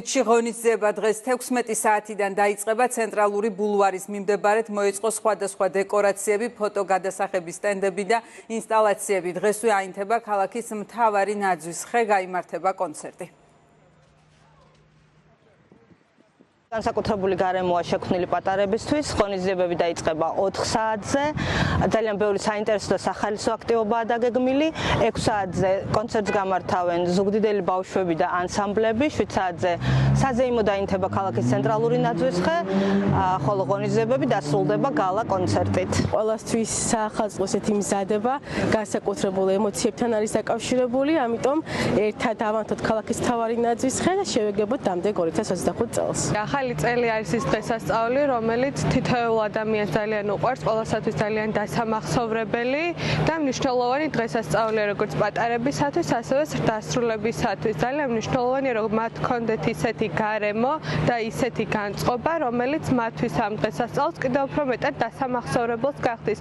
ზუგდიდში ღონისძიება დღეს 16 საათიდან დაიწყება ცენტრალური ბულვარის მიმდებარედ მოეწყო სხვადასხვა დეკორაციები, ფოტოგადასახების სტენდები და ინსტალაციები. დღესვე აინთება ქალაქის მთავარი ნაძვის ხე, გაიმართება კონცერტი. განსაკუთრებული გარემოა შექმნილი პატარებისთვის, ღონისძიებები დაიწყება 4 საათზე. ძალიან ბევრი საინტერესო და სახალისო აქტივობაა დაგეგმილი. 6 საათზე კონცერტს გამართავენ ზუგდიდელი ბავშვები და ანსამბლები. 7 საათზე საზეიმო დაინთება ქალაქის ცენტრალური ნაძვის ხე, ხოლო ღონისძიებები დასრულდება გალა კონცერტით. ყველასთვის საახალწლო ესეთი მზადება განსაკუთრებულ ემოციებთან არის დაკავშირებული, ამიტომ ერთად ავანთოთ ქალაქის მთავარი ნაძვის ხე და შევეგებოთ დამდეგ 2025 წელს. ახალი წელი არის ის დღესასწაული, რომელიც თითოეულ ადამიანს ძალიან უყვარს, ყველასათვის ძალიან დასამახსოვრებელი და მნიშვნელოვანი დღესასწაულია როგორც პატარებისათვის, ასევე დასრულებისათვის. ძალიან მნიშვნელოვანია, რომ მათ ჰქონდეთ ისეთი გარემო და ისეთი განწყობა, რომელიც მათთვის ამ დღესასწაულს კიდევ უფრო მეტად დასამახსოვრებელს გახდის.